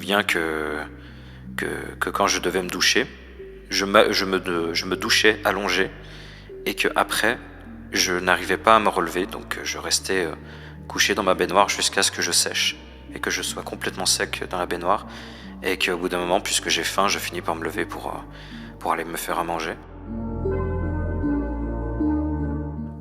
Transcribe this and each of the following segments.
souviens que quand je devais me doucher, je me douchais allongé et que après je n'arrivais pas à me relever, donc je restais couché dans ma baignoire jusqu'à ce que je sèche et que je sois complètement sec dans la baignoire, et qu'au bout d'un moment, puisque j'ai faim, je finis par me lever pour aller me faire à manger.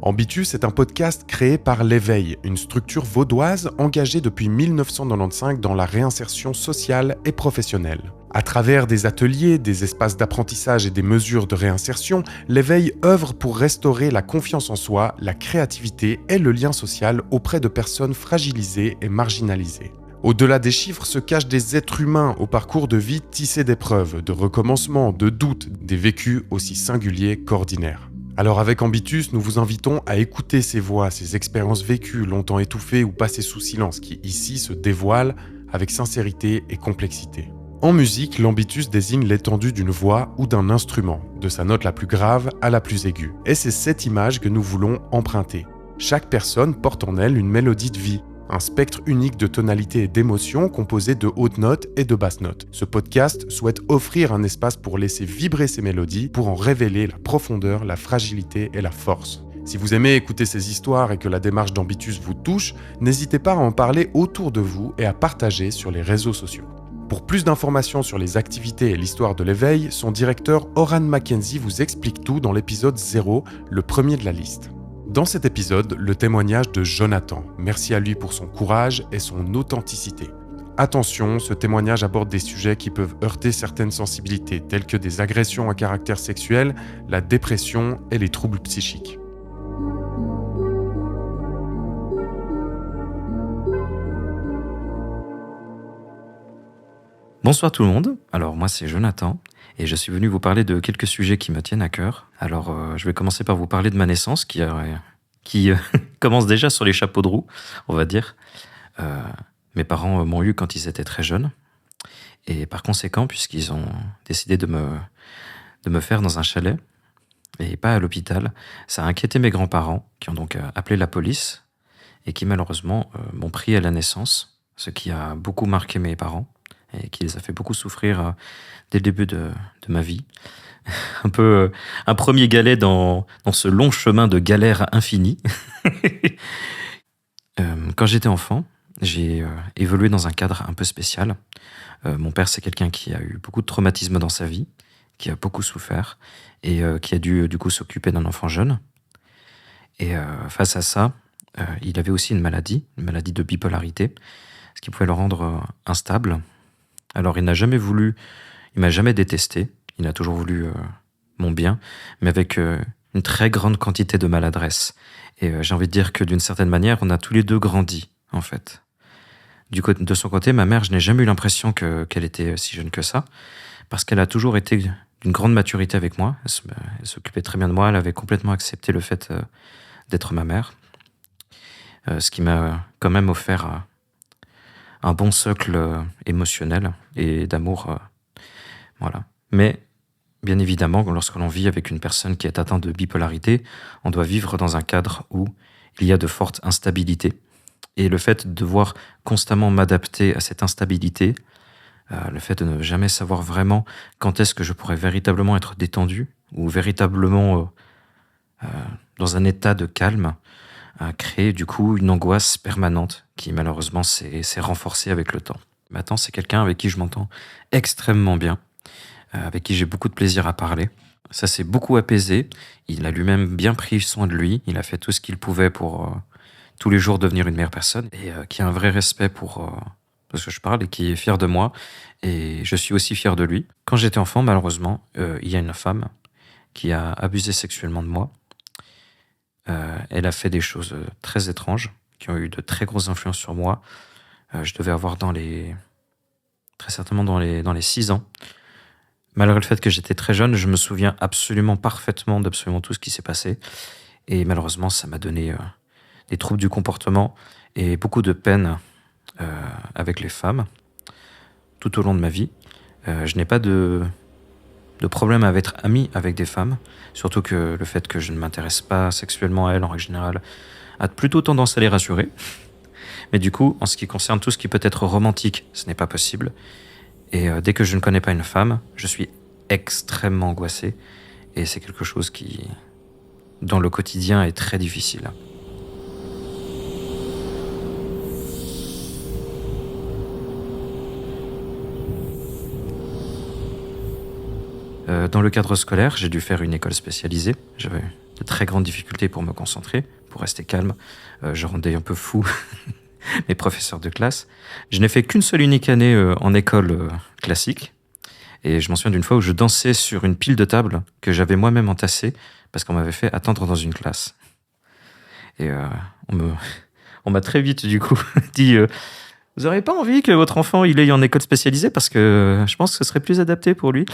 Ambitus est un podcast créé par l'Éveil, une structure vaudoise engagée depuis 1995 dans la réinsertion sociale et professionnelle. À travers des ateliers, des espaces d'apprentissage et des mesures de réinsertion, l'Éveil œuvre pour restaurer la confiance en soi, la créativité et le lien social auprès de personnes fragilisées et marginalisées. Au-delà des chiffres se cachent des êtres humains au parcours de vie tissé d'épreuves, de recommencements, de doutes, des vécus aussi singuliers qu'ordinaires. Alors avec Ambitus, nous vous invitons à écouter ces voix, ces expériences vécues, longtemps étouffées ou passées sous silence, qui ici se dévoilent avec sincérité et complexité. En musique, l'ambitus désigne l'étendue d'une voix ou d'un instrument, de sa note la plus grave à la plus aiguë. Et c'est cette image que nous voulons emprunter. Chaque personne porte en elle une mélodie de vie, un spectre unique de tonalités et d'émotions composé de hautes notes et de basses notes. Ce podcast souhaite offrir un espace pour laisser vibrer ces mélodies, pour en révéler la profondeur, la fragilité et la force. Si vous aimez écouter ces histoires et que la démarche d'Ambitus vous touche, n'hésitez pas à en parler autour de vous et à partager sur les réseaux sociaux. Pour plus d'informations sur les activités et l'histoire de l'Éveil, son directeur Oran Mackenzie vous explique tout dans l'épisode 0, le premier de la liste. Dans cet épisode, le témoignage de Jonathan. Merci à lui pour son courage et son authenticité. Attention, ce témoignage aborde des sujets qui peuvent heurter certaines sensibilités, telles que des agressions à caractère sexuel, la dépression et les troubles psychiques. Bonsoir tout le monde, alors moi c'est Jonathan et je suis venu vous parler de quelques sujets qui me tiennent à cœur. Alors je vais commencer par vous parler de ma naissance qui commence déjà sur les chapeaux de roue, on va dire. Mes parents m'ont eu quand ils étaient très jeunes et par conséquent, puisqu'ils ont décidé de me faire dans un chalet et pas à l'hôpital, ça a inquiété mes grands-parents qui ont donc appelé la police et qui malheureusement m'ont pris à la naissance, ce qui a beaucoup marqué mes parents et qui les a fait beaucoup souffrir dès le début de ma vie. Un peu un premier galet dans ce long chemin de galère infinie. Quand j'étais enfant, j'ai évolué dans un cadre un peu spécial. Mon père, c'est quelqu'un qui a eu beaucoup de traumatismes dans sa vie, qui a beaucoup souffert et qui a dû du coup s'occuper d'un enfant jeune. Et face à ça, il avait aussi une maladie de bipolarité, ce qui pouvait le rendre instable. Alors il m'a jamais détesté, il a toujours voulu mon bien, mais avec une très grande quantité de maladresse. Et j'ai envie de dire que d'une certaine manière, on a tous les deux grandi, en fait. De son côté, ma mère, je n'ai jamais eu l'impression qu'elle était si jeune que ça, parce qu'elle a toujours été d'une grande maturité avec moi, elle s'occupait très bien de moi, elle avait complètement accepté le fait d'être ma mère, ce qui m'a quand même offert un bon socle émotionnel et d'amour. Voilà. Mais, bien évidemment, lorsque l'on vit avec une personne qui est atteinte de bipolarité, on doit vivre dans un cadre où il y a de fortes instabilités. Et le fait de devoir constamment m'adapter à cette instabilité, le fait de ne jamais savoir vraiment quand est-ce que je pourrais véritablement être détendu ou véritablement dans un état de calme, a créé du coup une angoisse permanente qui malheureusement s'est renforcée avec le temps. Maintenant, c'est quelqu'un avec qui je m'entends extrêmement bien, avec qui j'ai beaucoup de plaisir à parler. Ça s'est beaucoup apaisé, il a lui-même bien pris soin de lui, il a fait tout ce qu'il pouvait pour tous les jours devenir une meilleure personne et qui a un vrai respect pour ce que je parle et qui est fier de moi et je suis aussi fier de lui. Quand j'étais enfant, malheureusement, il y a une femme qui a abusé sexuellement de moi. Elle a fait des choses très étranges qui ont eu de très grosses influences sur moi. Je devais avoir très certainement dans les 6 ans. Malgré le fait que j'étais très jeune, je me souviens absolument parfaitement d'absolument tout ce qui s'est passé. Et malheureusement, ça m'a donné des troubles du comportement et beaucoup de peine avec les femmes tout au long de ma vie. Je n'ai pas de problème à être ami avec des femmes, surtout que le fait que je ne m'intéresse pas sexuellement à elles en règle générale a plutôt tendance à les rassurer. Mais du coup, en ce qui concerne tout ce qui peut être romantique, ce n'est pas possible. Et dès que je ne connais pas une femme, je suis extrêmement angoissé. Et c'est quelque chose qui, dans le quotidien, est très difficile. Dans le cadre scolaire, j'ai dû faire une école spécialisée. J'avais de très grandes difficultés pour me concentrer, pour rester calme. Je rendais un peu fou mes professeurs de classe. Je n'ai fait qu'une seule unique année en école classique. Et je m'en souviens d'une fois où je dansais sur une pile de tables que j'avais moi-même entassée parce qu'on m'avait fait attendre dans une classe. Et on m'a très vite, du coup, dit vous n'aurez pas envie que votre enfant il aille en école spécialisée parce que je pense que ce serait plus adapté pour lui.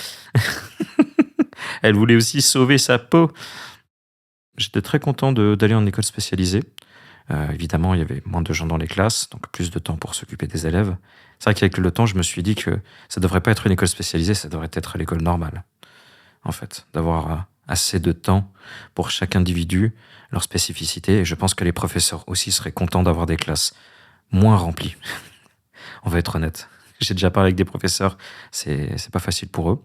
Elle voulait aussi sauver sa peau. J'étais très content d'aller en école spécialisée. Évidemment, il y avait moins de gens dans les classes, donc plus de temps pour s'occuper des élèves. C'est vrai qu'avec le temps, je me suis dit que ça devrait pas être une école spécialisée, ça devrait être l'école normale, en fait. D'avoir assez de temps pour chaque individu, leur spécificité. Et je pense que les professeurs aussi seraient contents d'avoir des classes moins remplies. On va être honnête. J'ai déjà parlé avec des professeurs, c'est pas facile pour eux.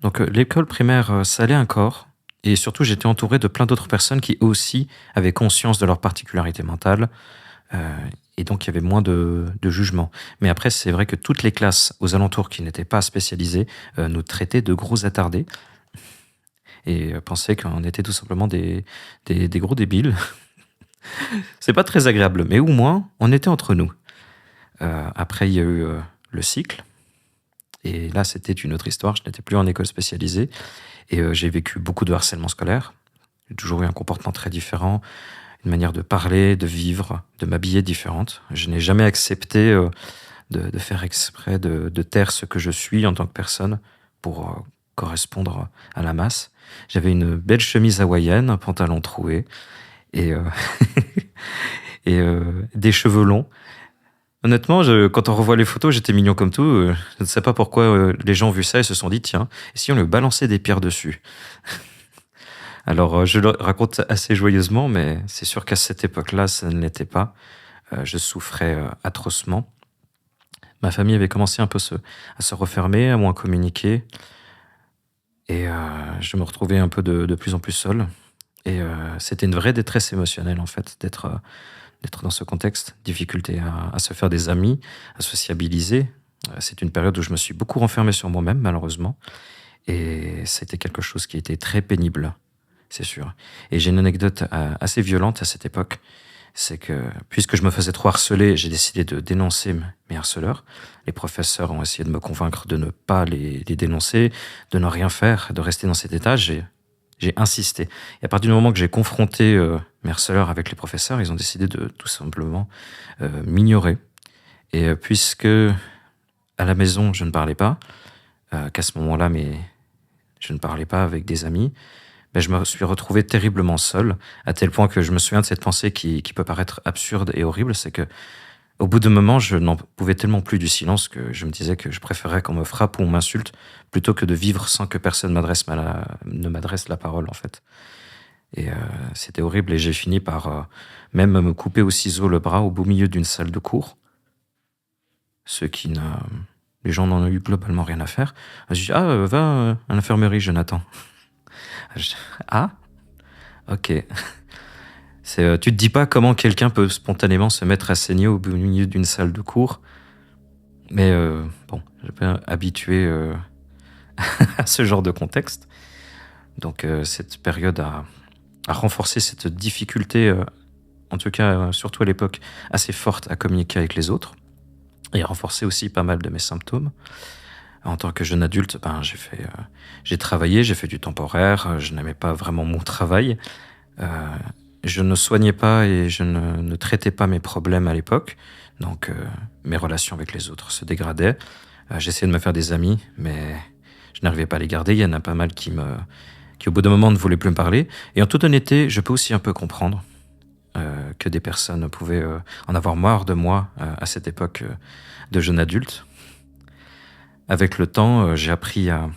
Donc l'école primaire, ça allait encore. Et surtout, j'étais entouré de plein d'autres personnes qui aussi avaient conscience de leur particularité mentale. Et donc, il y avait moins de jugement. Mais après, c'est vrai que toutes les classes aux alentours qui n'étaient pas spécialisées nous traitaient de gros attardés. Et pensaient qu'on était tout simplement des gros débiles. C'est pas très agréable, mais au moins, on était entre nous. Après, il y a eu le cycle. Et là, c'était une autre histoire. Je n'étais plus en école spécialisée. Et j'ai vécu beaucoup de harcèlement scolaire. J'ai toujours eu un comportement très différent, une manière de parler, de vivre, de m'habiller différente. Je n'ai jamais accepté de faire exprès de taire ce que je suis en tant que personne pour correspondre à la masse. J'avais une belle chemise hawaïenne, un pantalon troué et, et des cheveux longs. Honnêtement, quand on revoit les photos, j'étais mignon comme tout. Je ne sais pas pourquoi les gens ont vu ça et se sont dit, tiens, et si on lui balançait des pierres dessus? Alors, je le raconte assez joyeusement, mais c'est sûr qu'à cette époque-là, ça ne l'était pas. Je souffrais atrocement. Ma famille avait commencé un peu à se refermer, à moins communiquer. Et je me retrouvais un peu de plus en plus seul. Et c'était une vraie détresse émotionnelle, en fait, d'être dans ce contexte, difficulté à se faire des amis, à sociabiliser. C'est une période où je me suis beaucoup renfermé sur moi-même, malheureusement. Et c'était quelque chose qui était très pénible, c'est sûr. Et j'ai une anecdote assez violente à cette époque. C'est que, puisque je me faisais trop harceler, j'ai décidé de dénoncer mes harceleurs. Les professeurs ont essayé de me convaincre de ne pas les dénoncer, de ne rien faire, de rester dans cet état. J'ai insisté. Et à partir du moment que j'ai confronté mes harceleurs avec les professeurs, ils ont décidé de tout simplement m'ignorer. Et puisque à la maison, je ne parlais pas, qu'à ce moment-là, je ne parlais pas avec des amis, je me suis retrouvé terriblement seul, à tel point que je me souviens de cette pensée qui peut paraître absurde et horrible, c'est que au bout d'un moment, je n'en pouvais tellement plus du silence que je me disais que je préférais qu'on me frappe ou on m'insulte plutôt que de vivre sans que personne ne m'adresse la parole, en fait. Et c'était horrible et j'ai fini par même me couper au ciseau le bras au beau milieu d'une salle de cours. Les gens n'en ont eu globalement rien à faire. J'ai dit, va à l'infirmerie, Jonathan. Ah, ok. Tu te dis pas comment quelqu'un peut spontanément se mettre à saigner au milieu d'une salle de cours. Mais bon, j'ai pas habitué à ce genre de contexte. Donc cette période a renforcé cette difficulté, en tout cas surtout à l'époque, assez forte à communiquer avec les autres. Et a renforcé aussi pas mal de mes symptômes. En tant que jeune adulte, j'ai travaillé, j'ai fait du temporaire, je n'aimais pas vraiment mon travail. Je ne soignais pas et je ne traitais pas mes problèmes à l'époque. Donc mes relations avec les autres se dégradaient. J'essayais de me faire des amis, mais je n'arrivais pas à les garder. Il y en a pas mal qui au bout d'un moment ne voulaient plus me parler. Et en toute honnêteté, je peux aussi un peu comprendre que des personnes pouvaient en avoir marre de moi à cette époque de jeune adulte. Avec le temps, j'ai appris à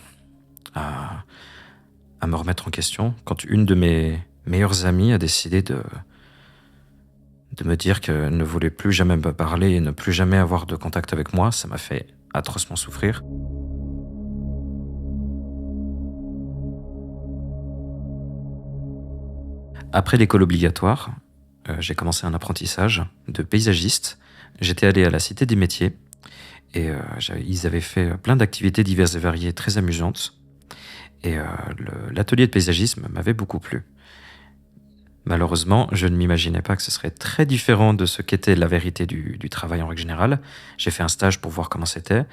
me remettre en question. Quand une de mes meilleures amies a décidé de me dire qu'elle ne voulait plus jamais me parler et ne plus jamais avoir de contact avec moi, ça m'a fait atrocement souffrir. Après l'école obligatoire, j'ai commencé un apprentissage de paysagiste. J'étais allé à la Cité des métiers et ils avaient fait plein d'activités diverses et variées très amusantes. Et l'atelier de paysagisme m'avait beaucoup plu. Malheureusement, je ne m'imaginais pas que ce serait très différent de ce qu'était la vérité du travail en règle générale. J'ai fait un stage pour voir comment c'était.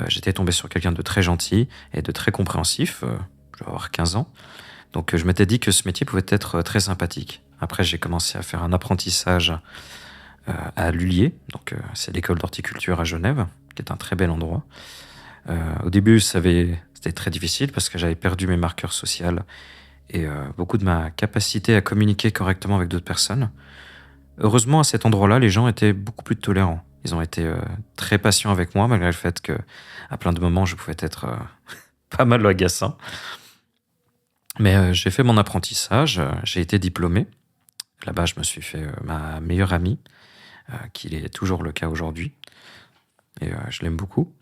J'étais tombé sur quelqu'un de très gentil et de très compréhensif. Je dois avoir 15 ans. Donc je m'étais dit que ce métier pouvait être très sympathique. Après, j'ai commencé à faire un apprentissage à Lullier. Donc c'est l'école d'horticulture à Genève, qui est un très bel endroit. Au début, c'était très difficile parce que j'avais perdu mes marqueurs sociaux et beaucoup de ma capacité à communiquer correctement avec d'autres personnes. Heureusement, à cet endroit-là, les gens étaient beaucoup plus tolérants. Ils ont été très patients avec moi, malgré le fait que, à plein de moments, je pouvais être pas mal agaçant. Mais j'ai fait mon apprentissage, j'ai été diplômé. Là-bas, je me suis fait ma meilleure amie, qui est toujours le cas aujourd'hui. Et je l'aime beaucoup.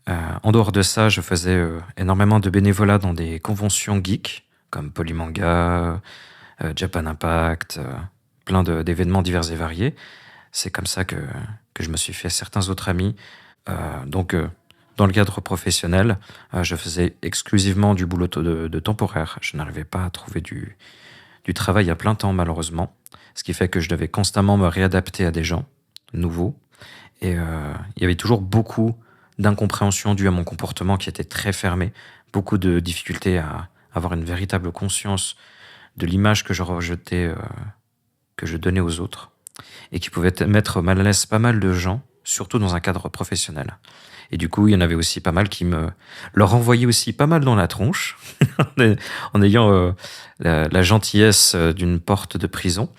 En dehors de ça, je faisais énormément de bénévolat dans des conventions geeks, comme Polymanga, Japan Impact, plein d'événements divers et variés. C'est comme ça que je me suis fait certains autres amis. Donc, dans le cadre professionnel, je faisais exclusivement du boulot de temporaire. Je n'arrivais pas à trouver du travail à plein temps, malheureusement. Ce qui fait que je devais constamment me réadapter à des gens nouveaux. Et il y avait toujours beaucoup d'incompréhension due à mon comportement qui était très fermé. Beaucoup de difficultés à avoir une véritable conscience de l'image que je rejetais, que je donnais aux autres, et qui pouvait mettre mal à l'aise pas mal de gens, surtout dans un cadre professionnel. Et du coup, il y en avait aussi pas mal qui leur envoyaient aussi pas mal dans la tronche, en ayant la gentillesse d'une porte de prison.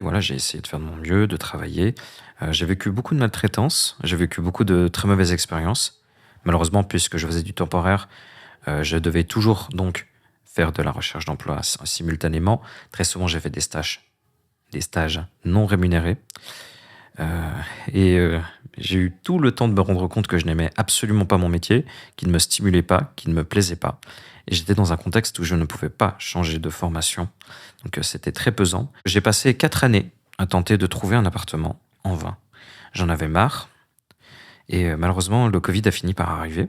Voilà, j'ai essayé de faire de mon mieux, de travailler. J'ai vécu beaucoup de maltraitance, j'ai vécu beaucoup de très mauvaises expériences. Malheureusement, puisque je faisais du temporaire, je devais toujours donc faire de la recherche d'emploi simultanément. Très souvent, j'ai fait des stages non rémunérés. J'ai eu tout le temps de me rendre compte que je n'aimais absolument pas mon métier, qu'il ne me stimulait pas, qu'il ne me plaisait pas. Et j'étais dans un contexte où je ne pouvais pas changer de formation. Donc c'était très pesant. J'ai passé 4 années à tenter de trouver un appartement, en vain. J'en avais marre. Et malheureusement, le Covid a fini par arriver.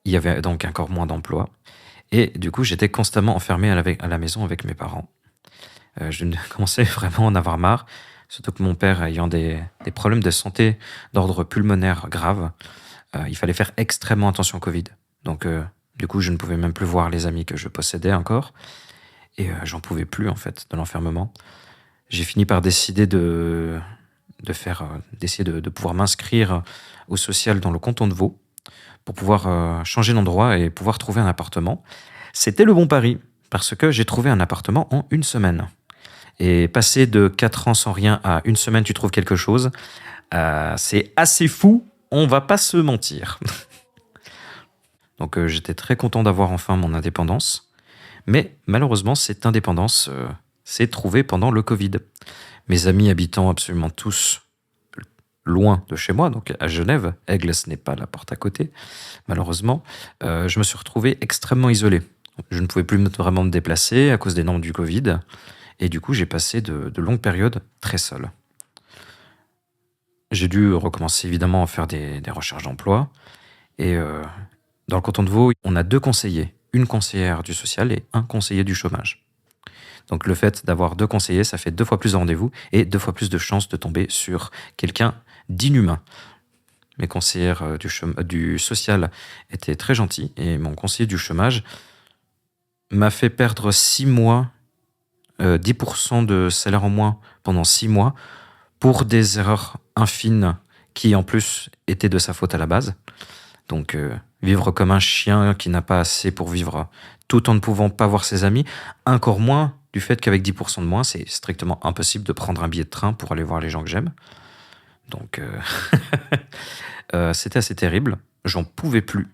Il y avait donc encore moins d'emplois. Et du coup, j'étais constamment enfermé à la maison avec mes parents. Je commençais vraiment à en avoir marre. Surtout que mon père ayant des problèmes de santé d'ordre pulmonaire grave, il fallait faire extrêmement attention au Covid. Donc, du coup, je ne pouvais même plus voir les amis que je possédais encore. Et j'en pouvais plus, en fait, de l'enfermement. J'ai fini par décider d'essayer de pouvoir m'inscrire au social dans le canton de Vaud pour pouvoir changer d'endroit et pouvoir trouver un appartement. C'était le bon pari, parce que j'ai trouvé un appartement en 1 semaine. Et passer de 4 ans sans rien à 1 semaine, tu trouves quelque chose, c'est assez fou, on va pas se mentir. Donc j'étais très content d'avoir enfin mon indépendance. Mais malheureusement, cette indépendance s'est trouvée pendant le Covid. Mes amis habitant absolument tous loin de chez moi, donc à Genève, Aigle, ce n'est pas la porte à côté, malheureusement, je me suis retrouvé extrêmement isolé. Je ne pouvais plus vraiment me déplacer à cause des normes du Covid. Et du coup, j'ai passé de longues périodes très seul. J'ai dû recommencer évidemment à faire des recherches d'emploi. Et dans le canton de Vaud, on a 2 conseillers. Une conseillère du social et un conseiller du chômage. Donc le fait d'avoir 2 conseillers, ça fait 2 fois plus de rendez-vous et 2 fois plus de chances de tomber sur quelqu'un d'inhumain. Mes conseillères du social étaient très gentilles et mon conseiller du chômage m'a fait perdre 6 mois 10% de salaire en moins pendant 6 mois pour des erreurs infines qui en plus étaient de sa faute à la base. Donc vivre comme un chien qui n'a pas assez pour vivre tout en ne pouvant pas voir ses amis, encore moins du fait qu'avec 10% de moins, c'est strictement impossible de prendre un billet de train pour aller voir les gens que j'aime. Donc c'était assez terrible, j'en pouvais plus.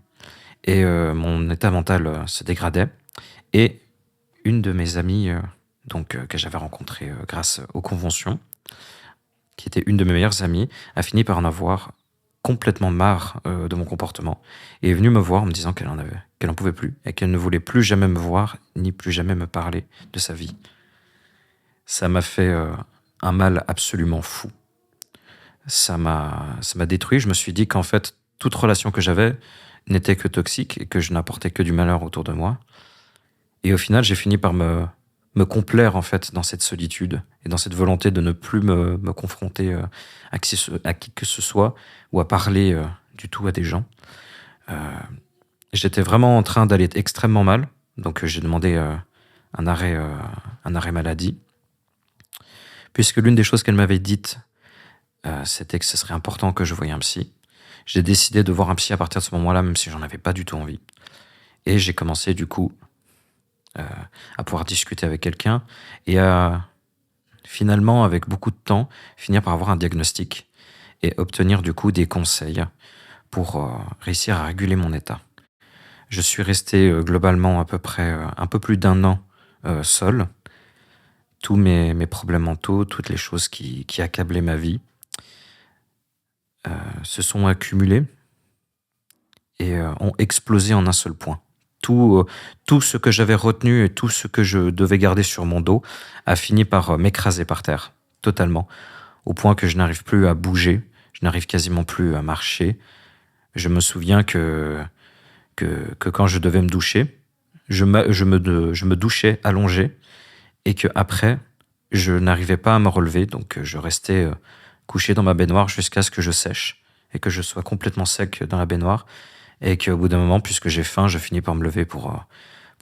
Et mon état mental se dégradait. Et une de mes amies que j'avais rencontrée grâce aux conventions, qui était une de mes meilleures amies, a fini par en avoir complètement marre de mon comportement et est venue me voir en me disant qu'elle en pouvait plus et qu'elle ne voulait plus jamais me voir ni plus jamais me parler de sa vie. Ça m'a fait un mal absolument fou. Ça m'a détruit. Je me suis dit qu'en fait, toute relation que j'avais n'était que toxique et que je n'apportais que du malheur autour de moi. Et au final, j'ai fini par me complaire en fait dans cette solitude et dans cette volonté de ne plus me confronter à qui que ce soit ou à parler du tout à des gens. Euh, J'étais vraiment en train d'aller extrêmement mal, donc j'ai demandé un arrêt maladie, puisque l'une des choses qu'elle m'avait dites, c'était que ce serait important que je voie un psy. J'ai décidé de voir un psy à partir de ce moment-là, même si j'en avais pas du tout envie. Et j'ai commencé du coup à pouvoir discuter avec quelqu'un et à finalement, avec beaucoup de temps, finir par avoir un diagnostic et obtenir du coup des conseils pour réussir à réguler mon état. Je suis resté globalement à peu près un peu plus d'1 an seul. Tous mes problèmes mentaux, toutes les choses qui accablaient ma vie se sont accumulés et ont explosé en un seul point. Tout ce que j'avais retenu et tout ce que je devais garder sur mon dos a fini par m'écraser par terre, totalement, au point que je n'arrive plus à bouger, je n'arrive quasiment plus à marcher. Je me souviens que quand je devais me doucher, je me douchais allongé et que après je n'arrivais pas à me relever, donc je restais couché dans ma baignoire jusqu'à ce que je sèche et que je sois complètement sec dans la baignoire et qu'au bout d'un moment, puisque j'ai faim, je finis par me lever pour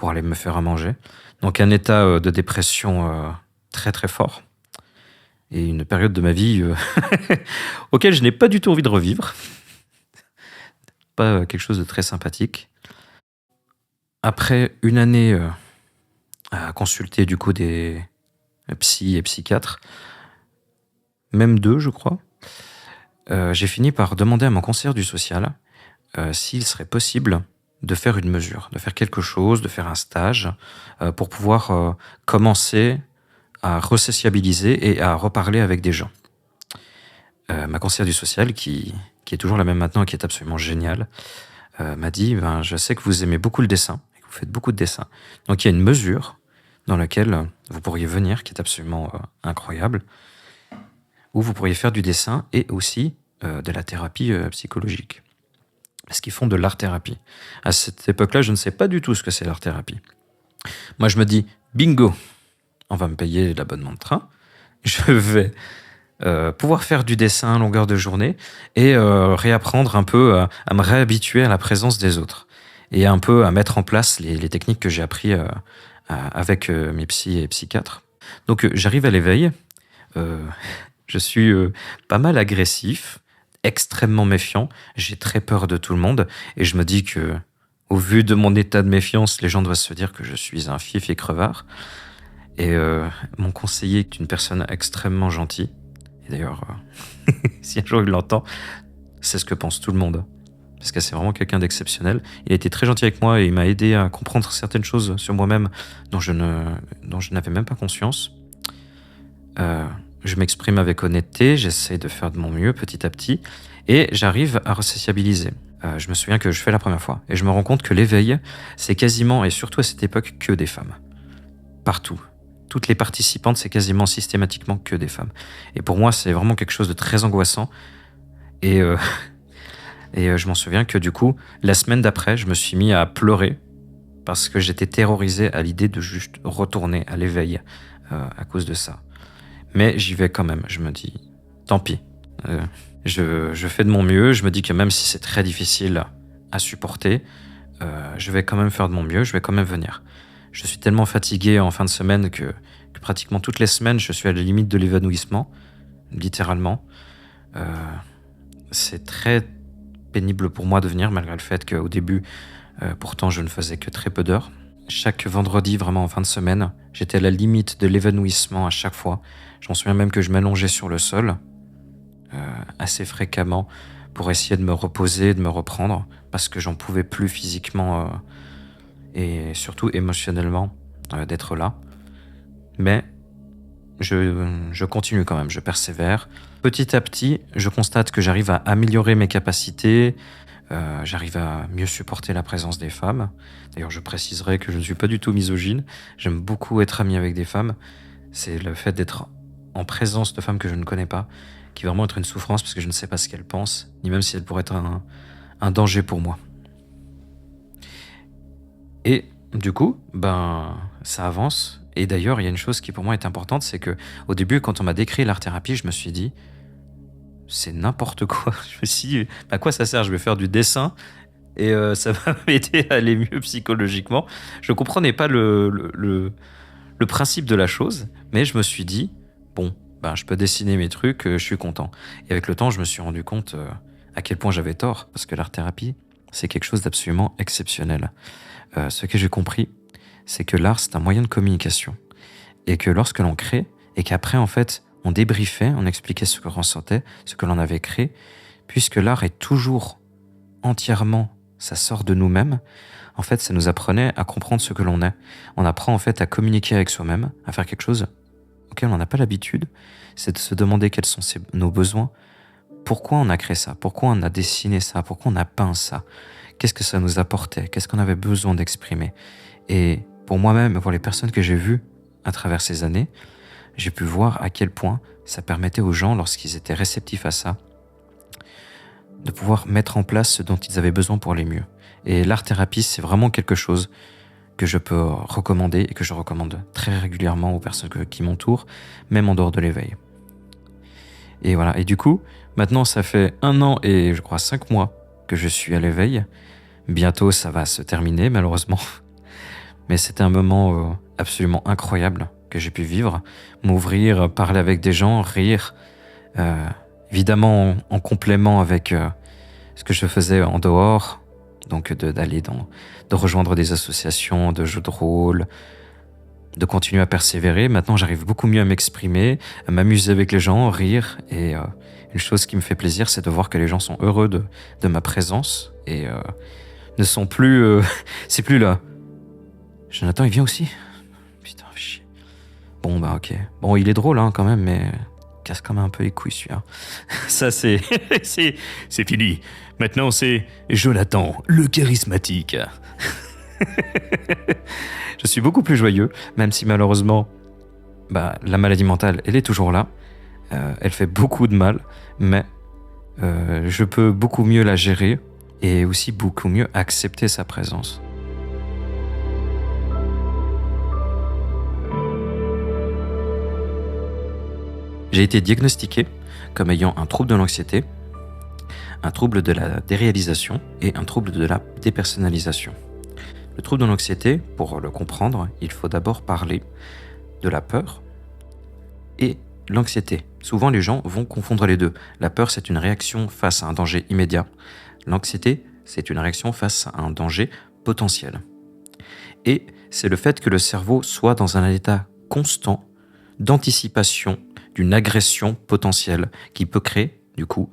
aller me faire à manger. Donc un état de dépression très très fort et une période de ma vie auquel je n'ai pas du tout envie de revivre. Pas quelque chose de très sympathique. Après une année à consulter du coup des psy et psychiatres, même 2 je crois, j'ai fini par demander à mon conseiller du social s'il serait possible de faire une mesure, de faire quelque chose, de faire un stage pour pouvoir commencer à resociabiliser et à reparler avec des gens. Ma conseillère du social, qui est toujours la même maintenant et qui est absolument géniale, m'a dit je sais que vous aimez beaucoup le dessin et que vous faites beaucoup de dessins. Donc il y a une mesure dans laquelle vous pourriez venir, qui est absolument incroyable, où vous pourriez faire du dessin et aussi de la thérapie psychologique. Parce qu'ils font de l'art-thérapie. À cette époque-là, je ne sais pas du tout ce que c'est l'art-thérapie. Moi, je me dis, bingo, on va me payer l'abonnement de train, je vais pouvoir faire du dessin à longueur de journée et réapprendre un peu à me réhabituer à la présence des autres et un peu à mettre en place les techniques que j'ai appris avec mes psys et psychiatres. Donc j'arrive à l'éveil, je suis pas mal agressif, extrêmement méfiant, j'ai très peur de tout le monde et je me dis que au vu de mon état de méfiance, les gens doivent se dire que je suis un fif et crevard. Et mon conseiller est une personne extrêmement gentille. Et d'ailleurs, si un jour il l'entend, c'est ce que pense tout le monde. Parce que c'est vraiment quelqu'un d'exceptionnel. Il a été très gentil avec moi et il m'a aidé à comprendre certaines choses sur moi-même dont je n'avais même pas conscience. Je m'exprime avec honnêteté, j'essaie de faire de mon mieux petit à petit et j'arrive à resociabiliser. Je me souviens que je fais la première fois et je me rends compte que l'éveil, c'est quasiment, et surtout à cette époque, que des femmes. Partout. Toutes les participantes, c'est quasiment systématiquement que des femmes. Et pour moi, c'est vraiment quelque chose de très angoissant. Et je m'en souviens que du coup, la semaine d'après, je me suis mis à pleurer parce que j'étais terrorisé à l'idée de juste retourner à l'éveil à cause de ça. Mais j'y vais quand même, je me dis, tant pis. Je fais de mon mieux, je me dis que même si c'est très difficile à supporter, je vais quand même faire de mon mieux, je vais quand même venir. Je suis tellement fatigué en fin de semaine que pratiquement toutes les semaines, je suis à la limite de l'évanouissement, littéralement. C'est très pénible pour moi de venir, malgré le fait qu'au début, pourtant, je ne faisais que très peu d'heures. Chaque vendredi, vraiment en fin de semaine, j'étais à la limite de l'évanouissement à chaque fois. Je m'en souviens même que je m'allongeais sur le sol assez fréquemment pour essayer de me reposer, de me reprendre, parce que j'en pouvais plus physiquement et surtout émotionnellement d'être là. Mais je continue quand même, je persévère. Petit à petit, je constate que j'arrive à améliorer mes capacités, j'arrive à mieux supporter la présence des femmes. D'ailleurs, je préciserai que je ne suis pas du tout misogyne, j'aime beaucoup être ami avec des femmes. C'est le fait d'être en présence de femmes que je ne connais pas, qui va vraiment être une souffrance parce que je ne sais pas ce qu'elles pensent, ni même si elles pourraient être un danger pour moi. Et du coup, ça avance. Et d'ailleurs, il y a une chose qui pour moi est importante, c'est que au début, quand on m'a décrit l'art-thérapie, je me suis dit, c'est n'importe quoi. Je me suis dit, à quoi ça sert? Je vais faire du dessin et ça va m'aider à aller mieux psychologiquement. Je ne comprenais pas le principe de la chose, mais je me suis dit, bon, je peux dessiner mes trucs, je suis content. Et avec le temps, je me suis rendu compte à quel point j'avais tort, parce que l'art-thérapie, c'est quelque chose d'absolument exceptionnel. Ce que j'ai compris, c'est que l'art, c'est un moyen de communication. Et que lorsque l'on crée, et qu'après, en fait, on débriefait, on expliquait ce que l'on ressentait, ce que l'on avait créé, puisque l'art est toujours entièrement, ça sort de nous-mêmes, en fait, ça nous apprenait à comprendre ce que l'on est. On apprend en fait à communiquer avec soi-même, à faire quelque chose auquel on n'a pas l'habitude, c'est de se demander quels sont nos besoins, pourquoi on a créé ça, pourquoi on a dessiné ça, pourquoi on a peint ça, qu'est-ce que ça nous apportait, qu'est-ce qu'on avait besoin d'exprimer. Et pour moi-même et pour les personnes que j'ai vues à travers ces années, j'ai pu voir à quel point ça permettait aux gens, lorsqu'ils étaient réceptifs à ça, de pouvoir mettre en place ce dont ils avaient besoin pour aller mieux. Et l'art-thérapie, c'est vraiment quelque chose que je peux recommander et que je recommande très régulièrement aux personnes qui m'entourent, même en dehors de l'éveil. Et voilà. Et du coup, maintenant, ça fait 1 an et je crois 5 mois que je suis à l'éveil. Bientôt, ça va se terminer, malheureusement. Mais c'était un moment absolument incroyable que j'ai pu vivre. M'ouvrir, parler avec des gens, rire. Évidemment, en complément avec ce que je faisais en dehors. Donc de rejoindre des associations de jeux de rôle, de continuer à persévérer. Maintenant, j'arrive beaucoup mieux à m'exprimer, à m'amuser avec les gens, rire. Et une chose qui me fait plaisir, c'est de voir que les gens sont heureux de ma présence et ne sont plus... c'est plus là. Jonathan, il vient aussi? Putain, fais chier. Bon, ok. Bon, il est drôle quand même, mais casse quand même un peu les couilles celui-là. Ça, c'est fini. Maintenant, c'est Jonathan, le charismatique. Je suis beaucoup plus joyeux, même si malheureusement, la maladie mentale, elle est toujours là. Elle fait beaucoup de mal, mais je peux beaucoup mieux la gérer et aussi beaucoup mieux accepter sa présence. J'ai été diagnostiqué comme ayant un trouble de l'anxiété, un trouble de la déréalisation et un trouble de la dépersonnalisation. Le trouble de l'anxiété, pour le comprendre, il faut d'abord parler de la peur et l'anxiété. Souvent, les gens vont confondre les deux. La peur, c'est une réaction face à un danger immédiat. L'anxiété, c'est une réaction face à un danger potentiel. Et c'est le fait que le cerveau soit dans un état constant d'anticipation d'une agression potentielle qui peut créer, du coup,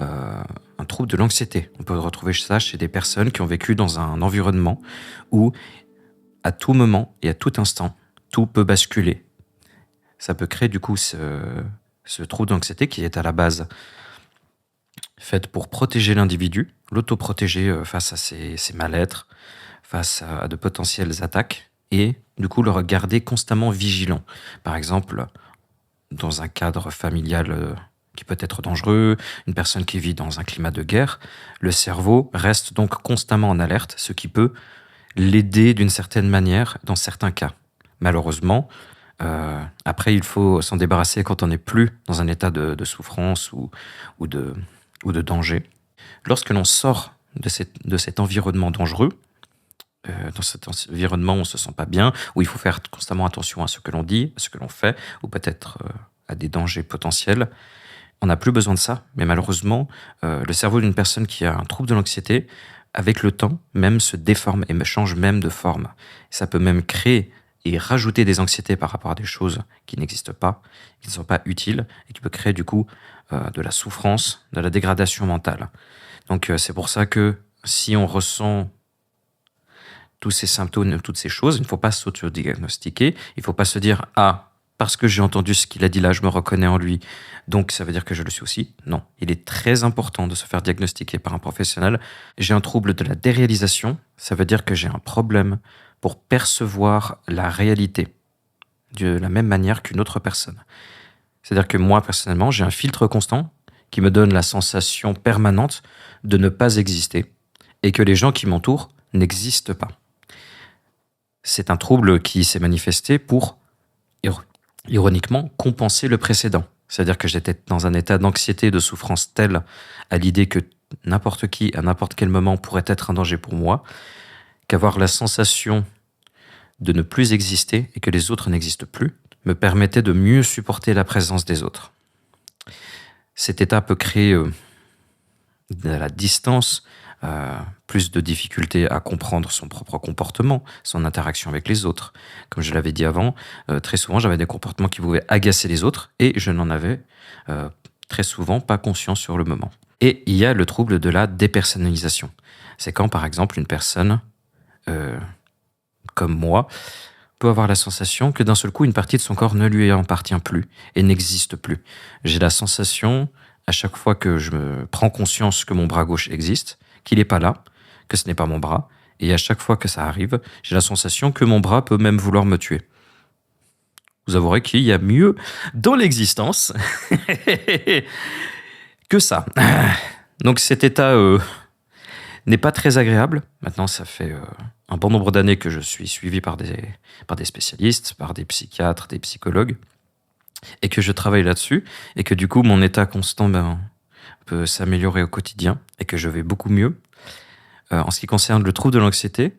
un trouble de l'anxiété. On peut retrouver ça chez des personnes qui ont vécu dans un environnement où, à tout moment et à tout instant, tout peut basculer. Ça peut créer, du coup, ce trouble d'anxiété qui est à la base fait pour protéger l'individu, l'autoprotéger face à ses mal-être, face à de potentielles attaques, et du coup le regarder constamment vigilant. Par exemple, dans un cadre familial qui peut être dangereux, une personne qui vit dans un climat de guerre, le cerveau reste donc constamment en alerte, ce qui peut l'aider d'une certaine manière dans certains cas. Malheureusement, après il faut s'en débarrasser quand on n'est plus dans un état de souffrance ou de danger. Lorsque l'on sort de cet environnement dangereux, dans cet environnement où on ne se sent pas bien, où il faut faire constamment attention à ce que l'on dit, à ce que l'on fait, ou peut-être à des dangers potentiels, on n'a plus besoin de ça. Mais malheureusement, le cerveau d'une personne qui a un trouble de l'anxiété, avec le temps, même se déforme et change même de forme. Ça peut même créer et rajouter des anxiétés par rapport à des choses qui n'existent pas, qui ne sont pas utiles, et qui peut créer du coup de la souffrance, de la dégradation mentale. Donc c'est pour ça que si on ressent tous ces symptômes, toutes ces choses, il ne faut pas s'auto-diagnostiquer, il ne faut pas se dire « Ah, parce que j'ai entendu ce qu'il a dit là, je me reconnais en lui, donc ça veut dire que je le suis aussi ». Non, il est très important de se faire diagnostiquer par un professionnel. J'ai un trouble de la déréalisation, ça veut dire que j'ai un problème pour percevoir la réalité. de la même manière qu'une autre personne. C'est-à-dire que moi, personnellement, j'ai un filtre constant qui me donne la sensation permanente de ne pas exister et que les gens qui m'entourent n'existent pas. C'est un trouble qui s'est manifesté pour, ironiquement, compenser le précédent. C'est-à-dire que j'étais dans un état d'anxiété et de souffrance tel à l'idée que n'importe qui, à n'importe quel moment, pourrait être un danger pour moi, qu'avoir la sensation de ne plus exister et que les autres n'existent plus me permettait de mieux supporter la présence des autres. Cet état peut créer de la distance, plus de difficultés à comprendre son propre comportement, son interaction avec les autres. Comme je l'avais dit avant, très souvent j'avais des comportements qui pouvaient agacer les autres et je n'en avais très souvent pas conscience sur le moment. Et il y a le trouble de la dépersonnalisation. C'est quand par exemple une personne comme moi peut avoir la sensation que d'un seul coup une partie de son corps ne lui appartient plus et n'existe plus. J'ai la sensation à chaque fois que je me prends conscience que mon bras gauche existe, qu'il n'est pas là, que ce n'est pas mon bras, et à chaque fois que ça arrive, j'ai la sensation que mon bras peut même vouloir me tuer. Vous avouerez qu'il y a mieux dans l'existence que ça. Donc cet état n'est pas très agréable. Maintenant, ça fait un bon nombre d'années que je suis suivi par des spécialistes, par des psychiatres, des psychologues, et que je travaille là-dessus, et que du coup, mon état constant peut s'améliorer au quotidien, et que je vais beaucoup mieux. En ce qui concerne le trouble de l'anxiété,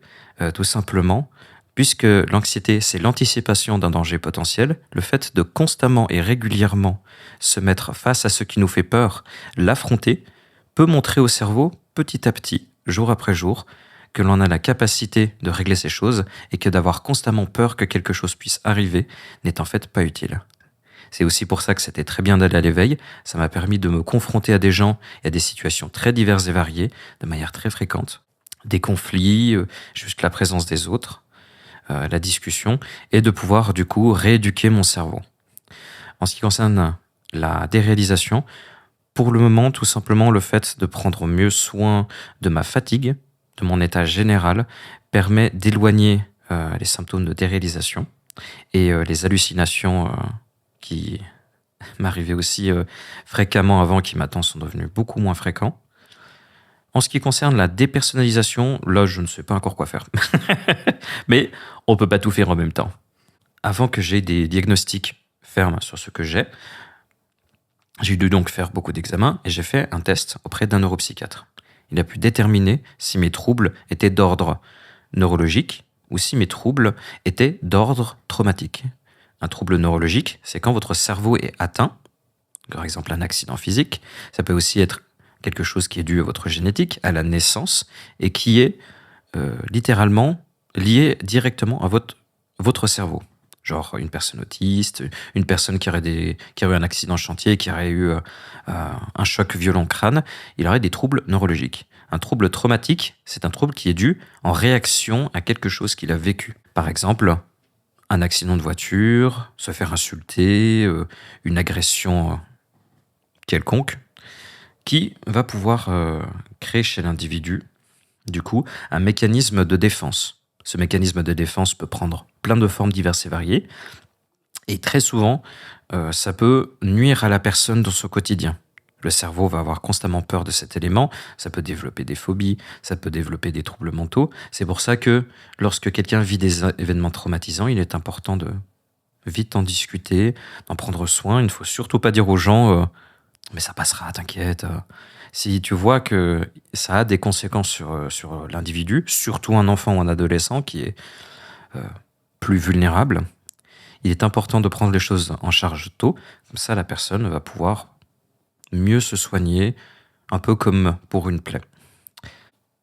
tout simplement, puisque l'anxiété, c'est l'anticipation d'un danger potentiel, le fait de constamment et régulièrement se mettre face à ce qui nous fait peur, l'affronter, peut montrer au cerveau, petit à petit, jour après jour, que l'on a la capacité de régler ces choses et que d'avoir constamment peur que quelque chose puisse arriver n'est en fait pas utile. C'est aussi pour ça que c'était très bien d'aller à l'éveil. Ça m'a permis de me confronter à des gens et à des situations très diverses et variées, de manière très fréquente. Des conflits, juste la présence des autres, la discussion, et de pouvoir du coup rééduquer mon cerveau. En ce qui concerne la déréalisation, pour le moment, tout simplement, le fait de prendre mieux soin de ma fatigue, de mon état général, permet d'éloigner les symptômes de déréalisation et les hallucinations qui m'arrivaient aussi fréquemment avant, qui maintenant sont devenus beaucoup moins fréquents. En ce qui concerne la dépersonnalisation, là, je ne sais pas encore quoi faire. Mais on ne peut pas tout faire en même temps. Avant que j'aie des diagnostics fermes sur ce que j'ai dû donc faire beaucoup d'examens et j'ai fait un test auprès d'un neuropsychiatre. Il a pu déterminer si mes troubles étaient d'ordre neurologique ou si mes troubles étaient d'ordre traumatique. Un trouble neurologique, c'est quand votre cerveau est atteint, par exemple un accident physique. Ça peut aussi être quelque chose qui est dû à votre génétique, à la naissance, et qui est littéralement lié directement à votre cerveau. Genre une personne autiste, une personne qui aurait eu un accident de chantier, qui aurait eu un choc violent au crâne, il aurait des troubles neurologiques. Un trouble traumatique, c'est un trouble qui est dû en réaction à quelque chose qu'il a vécu. Par exemple, un accident de voiture, se faire insulter, une agression quelconque, qui va pouvoir créer chez l'individu, du coup, un mécanisme de défense. Ce mécanisme de défense peut prendre plein de formes diverses et variées, et très souvent, ça peut nuire à la personne dans son quotidien. Le cerveau va avoir constamment peur de cet élément, ça peut développer des phobies, ça peut développer des troubles mentaux. C'est pour ça que lorsque quelqu'un vit des événements traumatisants, il est important de vite en discuter, d'en prendre soin. Il ne faut surtout pas dire aux gens mais ça passera, t'inquiète. Si tu vois que ça a des conséquences sur l'individu, surtout un enfant ou un adolescent qui est plus vulnérable, il est important de prendre les choses en charge tôt. Comme ça, la personne va pouvoir mieux se soigner, un peu comme pour une plaie.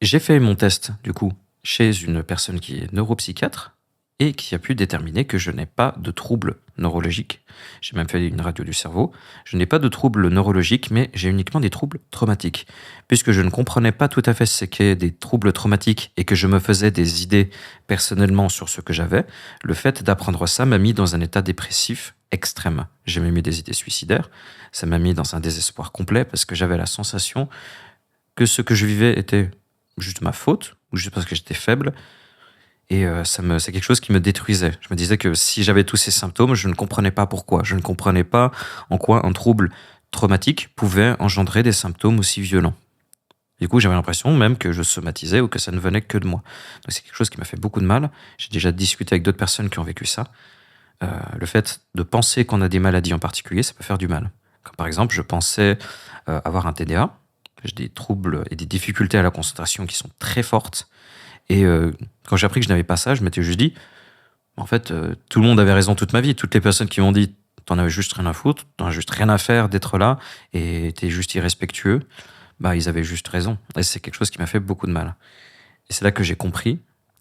J'ai fait mon test, du coup, chez une personne qui est neuropsychiatre et qui a pu déterminer que je n'ai pas de troubles neurologiques. J'ai même fait une radio du cerveau. Je n'ai pas de troubles neurologiques, mais j'ai uniquement des troubles traumatiques. Puisque je ne comprenais pas tout à fait ce qu'est des troubles traumatiques et que je me faisais des idées personnellement sur ce que j'avais, le fait d'apprendre ça m'a mis dans un état dépressif extrême. J'ai même eu des idées suicidaires. Ça m'a mis dans un désespoir complet parce que j'avais la sensation que ce que je vivais était juste ma faute, ou juste parce que j'étais faible, Et c'est quelque chose qui me détruisait. Je me disais que si j'avais tous ces symptômes, je ne comprenais pas pourquoi. Je ne comprenais pas en quoi un trouble traumatique pouvait engendrer des symptômes aussi violents. Du coup, j'avais l'impression même que je somatisais ou que ça ne venait que de moi. Donc c'est quelque chose qui m'a fait beaucoup de mal. J'ai déjà discuté avec d'autres personnes qui ont vécu ça. Le fait de penser qu'on a des maladies en particulier, ça peut faire du mal. Comme par exemple, je pensais avoir un TDA. J'ai des troubles et des difficultés à la concentration qui sont très fortes. Et quand j'ai appris que je n'avais pas ça, je m'étais juste dit, en fait, tout le monde avait raison toute ma vie. Toutes les personnes qui m'ont dit, t'en avais juste rien à foutre, t'en as juste rien à faire d'être là, et t'es juste irrespectueux, bah ils avaient juste raison. Et c'est quelque chose qui m'a fait beaucoup de mal. Et c'est là que j'ai compris,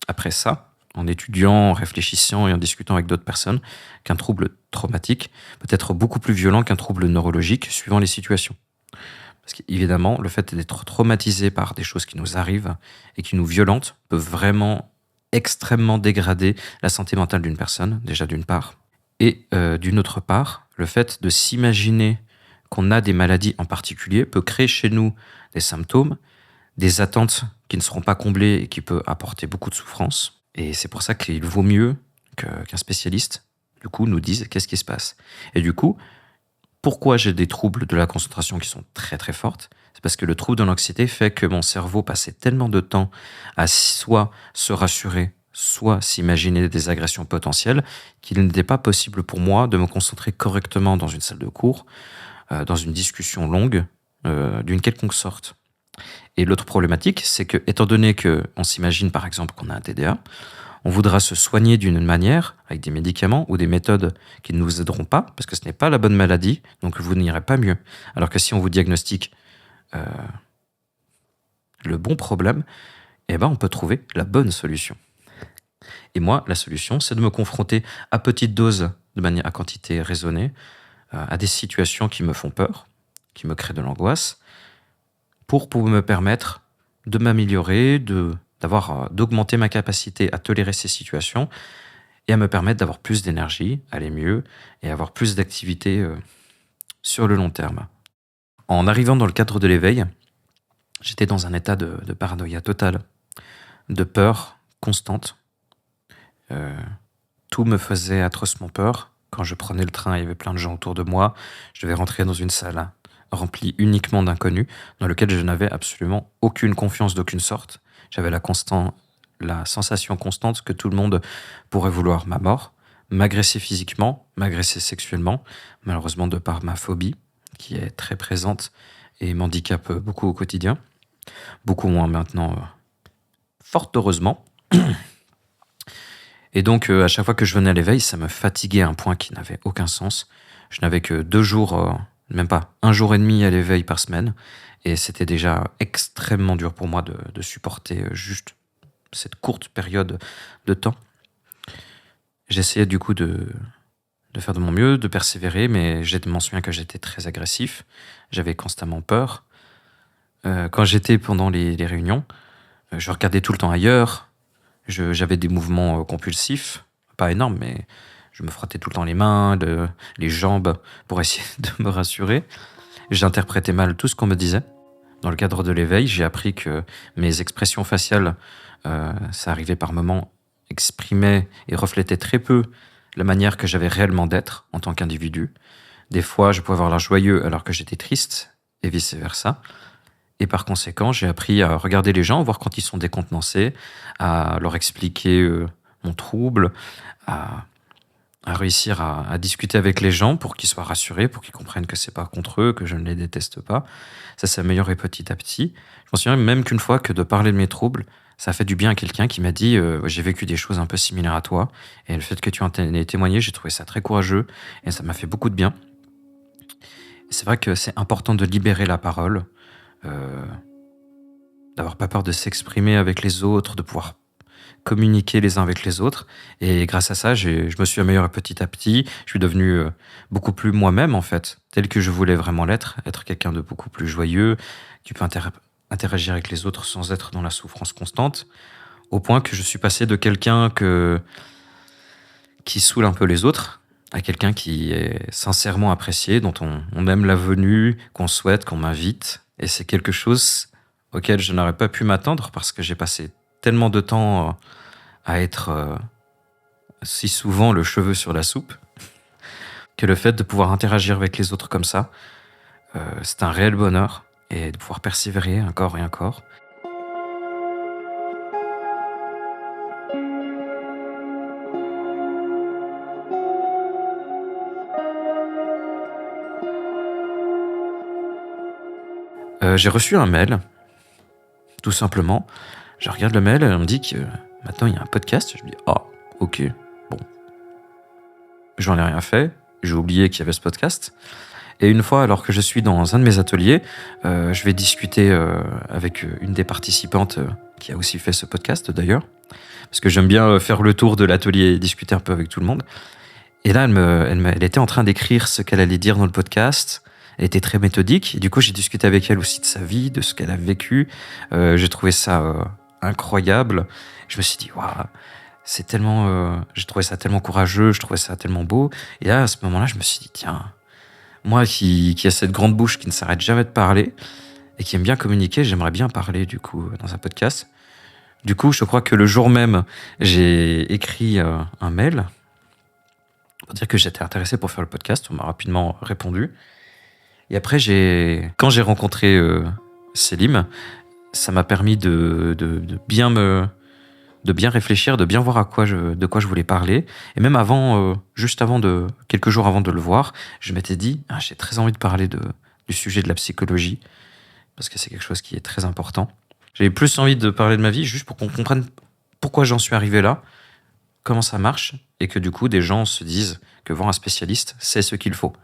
après ça, en étudiant, en réfléchissant et en discutant avec d'autres personnes, qu'un trouble traumatique peut être beaucoup plus violent qu'un trouble neurologique suivant les situations. Parce qu'évidemment, le fait d'être traumatisé par des choses qui nous arrivent et qui nous violentent peut vraiment extrêmement dégrader la santé mentale d'une personne, déjà d'une part. Et d'une autre part, le fait de s'imaginer qu'on a des maladies en particulier peut créer chez nous des symptômes, des attentes qui ne seront pas comblées et qui peut apporter beaucoup de souffrance. Et c'est pour ça qu'il vaut mieux qu'un spécialiste, du coup, nous dise qu'est-ce qui se passe. Et du coup, pourquoi j'ai des troubles de la concentration qui sont très très fortes? C'est parce que le trouble de l'anxiété fait que mon cerveau passait tellement de temps à soit se rassurer, soit s'imaginer des agressions potentielles, qu'il n'était pas possible pour moi de me concentrer correctement dans une salle de cours, dans une discussion longue, d'une quelconque sorte. Et l'autre problématique, c'est que, étant donné qu'on s'imagine par exemple qu'on a un TDA, on voudra se soigner d'une manière, avec des médicaments ou des méthodes qui ne nous aideront pas, parce que ce n'est pas la bonne maladie, donc vous n'irez pas mieux. Alors que si on vous diagnostique le bon problème, eh ben on peut trouver la bonne solution. Et moi, la solution, c'est de me confronter à petite dose, de manière à quantité raisonnée, à des situations qui me font peur, qui me créent de l'angoisse, pour me permettre de m'améliorer, d'augmenter ma capacité à tolérer ces situations et à me permettre d'avoir plus d'énergie, aller mieux et avoir plus d'activité sur le long terme. En arrivant dans le cadre de l'éveil, j'étais dans un état de paranoïa totale, de peur constante. Tout me faisait atrocement peur. Quand je prenais le train, il y avait plein de gens autour de moi. Je devais rentrer dans une salle remplie uniquement d'inconnus, dans lequel je n'avais absolument aucune confiance d'aucune sorte. J'avais la sensation constante que tout le monde pourrait vouloir ma mort, m'agresser physiquement, m'agresser sexuellement, malheureusement de par ma phobie, qui est très présente et m'handicape beaucoup au quotidien. Beaucoup moins maintenant, fort heureusement. Et donc, à chaque fois que je venais à l'éveil, ça me fatiguait à un point qui n'avait aucun sens. Je n'avais que 2 jours, même pas, 1 jour et demi à l'éveil par semaine. Et c'était déjà extrêmement dur pour moi de supporter juste cette courte période de temps. J'essayais du coup de faire de mon mieux, de persévérer, mais je m'en souviens que j'étais très agressif. J'avais constamment peur. Quand j'étais pendant les réunions, je regardais tout le temps ailleurs. J'avais des mouvements compulsifs, pas énormes, mais je me frottais tout le temps les mains, les jambes, pour essayer de me rassurer. J'interprétais mal tout ce qu'on me disait. Dans le cadre de l'éveil, j'ai appris que mes expressions faciales, ça arrivait par moments, exprimaient et reflétaient très peu la manière que j'avais réellement d'être en tant qu'individu. Des fois, je pouvais avoir l'air joyeux alors que j'étais triste, et vice-versa. Et par conséquent, j'ai appris à regarder les gens, voir quand ils sont décontenancés, à leur expliquer mon trouble, à réussir à discuter avec les gens pour qu'ils soient rassurés, pour qu'ils comprennent que c'est pas contre eux, que je ne les déteste pas. Ça s'est amélioré petit à petit. Je m'en souviens même qu'une fois que de parler de mes troubles, ça a fait du bien à quelqu'un qui m'a dit j'ai vécu des choses un peu similaires à toi, et le fait que tu en aies témoigné, j'ai trouvé ça très courageux, et ça m'a fait beaucoup de bien. Et c'est vrai que c'est important de libérer la parole, d'avoir pas peur de s'exprimer avec les autres, de pouvoir communiquer les uns avec les autres. Et grâce à ça, je me suis amélioré petit à petit. Je suis devenu beaucoup plus moi-même, en fait, tel que je voulais vraiment l'être, être quelqu'un de beaucoup plus joyeux, qui peut interagir avec les autres sans être dans la souffrance constante, au point que je suis passé de quelqu'un qui saoule un peu les autres à quelqu'un qui est sincèrement apprécié, dont on aime la venue, qu'on souhaite, qu'on m'invite. Et c'est quelque chose auquel je n'aurais pas pu m'attendre parce que j'ai passé tellement de temps à être si souvent le cheveu sur la soupe, que le fait de pouvoir interagir avec les autres comme ça, c'est un réel bonheur, et de pouvoir persévérer encore et encore. J'ai reçu un mail, tout simplement. Je regarde le mail, on me dit que maintenant il y a un podcast. Je me dis, ah, ok, bon. J'en ai rien fait, j'ai oublié qu'il y avait ce podcast. Et une fois, alors que je suis dans un de mes ateliers, je vais discuter avec une des participantes qui a aussi fait ce podcast d'ailleurs, parce que j'aime bien faire le tour de l'atelier et discuter un peu avec tout le monde. Et là, elle était en train d'écrire ce qu'elle allait dire dans le podcast. Elle était très méthodique. Et du coup, j'ai discuté avec elle aussi de sa vie, de ce qu'elle a vécu. J'ai trouvé ça incroyable. Je me suis dit, waouh, c'est tellement... j'ai trouvé ça tellement courageux, je trouvais ça tellement beau. Et là, à ce moment-là, je me suis dit, tiens, moi qui a cette grande bouche qui ne s'arrête jamais de parler et qui aime bien communiquer, j'aimerais bien parler, du coup, dans un podcast. Du coup, je crois que le jour même, j'ai écrit un mail pour dire que j'étais intéressé pour faire le podcast. On m'a rapidement répondu. Et après, quand j'ai rencontré Selim, ça m'a permis de bien réfléchir, de bien voir de quoi je voulais parler. Et même quelques jours avant de le voir, je m'étais dit, j'ai très envie de parler du sujet de la psychologie, parce que c'est quelque chose qui est très important. J'avais plus envie de parler de ma vie, juste pour qu'on comprenne pourquoi j'en suis arrivé là, comment ça marche, et que du coup, des gens se disent que voir un spécialiste, c'est ce qu'il faut.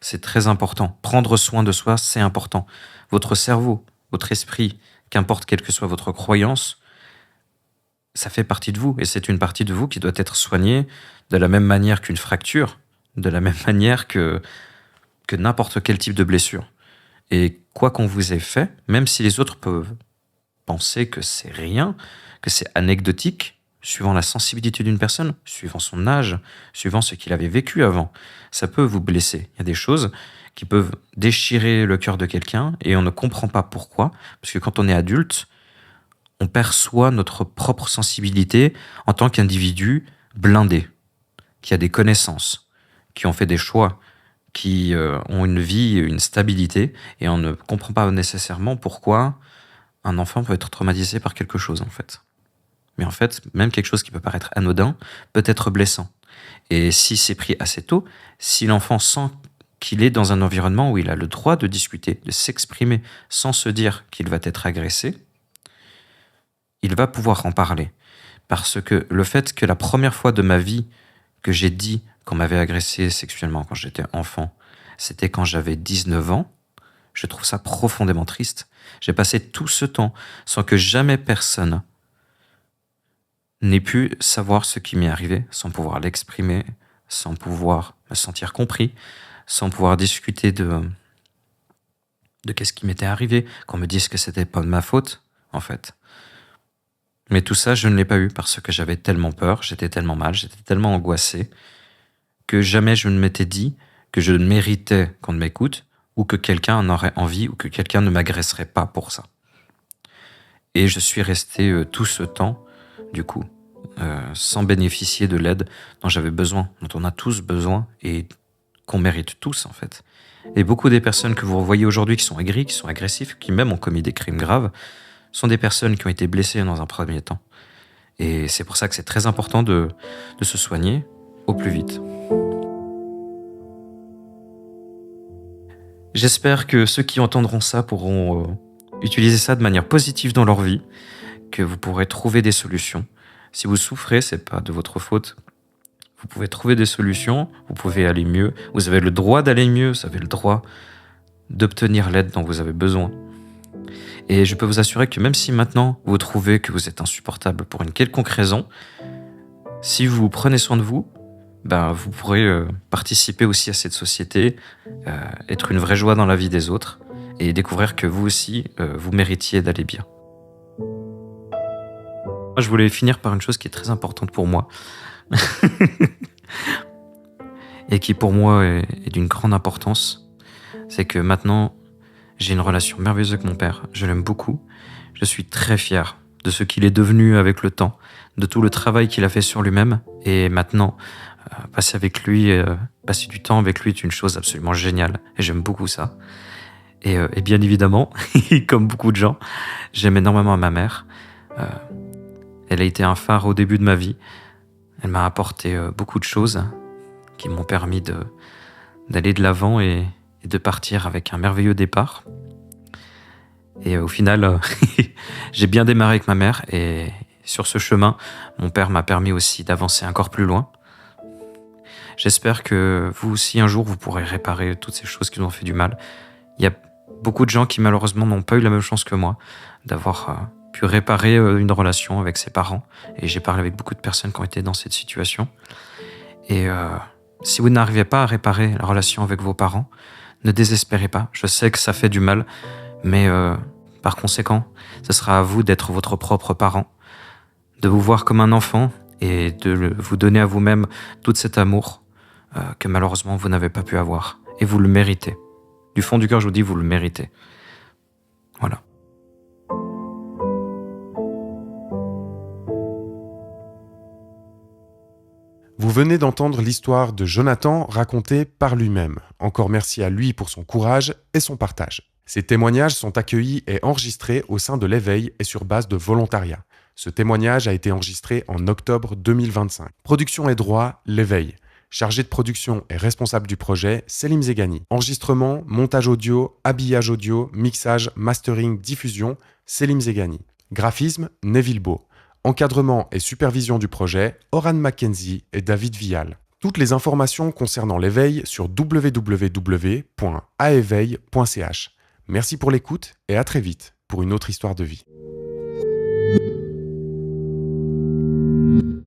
C'est très important. Prendre soin de soi, c'est important. Votre cerveau, votre esprit, qu'importe quelle que soit votre croyance, ça fait partie de vous. Et c'est une partie de vous qui doit être soignée de la même manière qu'une fracture, de la même manière que n'importe quel type de blessure. Et quoi qu'on vous ait fait, même si les autres peuvent penser que c'est rien, que c'est anecdotique, suivant la sensibilité d'une personne, suivant son âge, suivant ce qu'il avait vécu avant, ça peut vous blesser. Il y a des choses qui peuvent déchirer le cœur de quelqu'un et on ne comprend pas pourquoi, parce que quand on est adulte, on perçoit notre propre sensibilité en tant qu'individu blindé, qui a des connaissances, qui ont fait des choix, qui ont une vie, une stabilité, et on ne comprend pas nécessairement pourquoi un enfant peut être traumatisé par quelque chose, en fait. Mais en fait, même quelque chose qui peut paraître anodin peut être blessant. Et si c'est pris assez tôt, si l'enfant sent qu'il est dans un environnement où il a le droit de discuter, de s'exprimer sans se dire qu'il va être agressé, il va pouvoir en parler. Parce que le fait que la première fois de ma vie que j'ai dit qu'on m'avait agressé sexuellement quand j'étais enfant, c'était quand j'avais 19 ans, je trouve ça profondément triste. J'ai passé tout ce temps sans que jamais personne n'ai pu savoir ce qui m'est arrivé, sans pouvoir l'exprimer, sans pouvoir me sentir compris, sans pouvoir discuter de qu'est-ce qui m'était arrivé, qu'on me dise que c'était pas de ma faute, en fait. Mais tout ça, je ne l'ai pas eu parce que j'avais tellement peur, j'étais tellement mal, j'étais tellement angoissé, que jamais je ne m'étais dit que je méritais qu'on m'écoute, ou que quelqu'un en aurait envie, ou que quelqu'un ne m'agresserait pas pour ça. Et je suis resté tout ce temps, du coup, sans bénéficier de l'aide dont j'avais besoin, dont on a tous besoin et qu'on mérite tous en fait. Et beaucoup des personnes que vous voyez aujourd'hui qui sont aigris, qui sont agressifs, qui même ont commis des crimes graves, sont des personnes qui ont été blessées dans un premier temps. Et c'est pour ça que c'est très important de se soigner au plus vite. J'espère que ceux qui entendront ça pourront utiliser ça de manière positive dans leur vie, que vous pourrez trouver des solutions. Si vous souffrez, c'est pas de votre faute. Vous pouvez trouver des solutions, vous pouvez aller mieux. Vous avez le droit d'aller mieux, vous avez le droit d'obtenir l'aide dont vous avez besoin. Et je peux vous assurer que même si maintenant vous trouvez que vous êtes insupportable pour une quelconque raison, si vous prenez soin de vous, vous pourrez participer aussi à cette société, être une vraie joie dans la vie des autres et découvrir que vous aussi, vous méritiez d'aller bien. Je voulais finir par une chose qui est très importante pour moi et qui pour moi est d'une grande importance. C'est que maintenant, j'ai une relation merveilleuse avec mon père. Je l'aime beaucoup. Je suis très fier de ce qu'il est devenu avec le temps, de tout le travail qu'il a fait sur lui-même. Et maintenant, passer du temps avec lui est une chose absolument géniale. Et j'aime beaucoup ça. Et bien évidemment, comme beaucoup de gens, j'aime énormément ma mère. Elle a été un phare au début de ma vie. Elle m'a apporté beaucoup de choses qui m'ont permis d'aller de l'avant et de partir avec un merveilleux départ. Et au final, j'ai bien démarré avec ma mère. Et sur ce chemin, mon père m'a permis aussi d'avancer encore plus loin. J'espère que vous aussi, un jour, vous pourrez réparer toutes ces choses qui vous ont fait du mal. Il y a beaucoup de gens qui, malheureusement, n'ont pas eu la même chance que moi d'avoir pu réparer une relation avec ses parents. Et j'ai parlé avec beaucoup de personnes qui ont été dans cette situation. Et si vous n'arrivez pas à réparer la relation avec vos parents, ne désespérez pas. Je sais que ça fait du mal, mais par conséquent, ce sera à vous d'être votre propre parent, de vous voir comme un enfant et de vous donner à vous-même tout cet amour que malheureusement vous n'avez pas pu avoir. Et vous le méritez. Du fond du cœur, je vous dis, vous le méritez. Voilà. Vous venez d'entendre l'histoire de Jonathan racontée par lui-même. Encore merci à lui pour son courage et son partage. Ces témoignages sont accueillis et enregistrés au sein de l'Éveil et sur base de volontariat. Ce témoignage a été enregistré en octobre 2025. Production et droit, l'Éveil. Chargé de production et responsable du projet, Selim Zegani. Enregistrement, montage audio, habillage audio, mixage, mastering, diffusion, Selim Zegani. Graphisme, Neville Beau. Encadrement et supervision du projet, Oran Mackenzie et David Vial. Toutes les informations concernant l'éveil sur www.aéveil.ch. Merci pour l'écoute et à très vite pour une autre histoire de vie.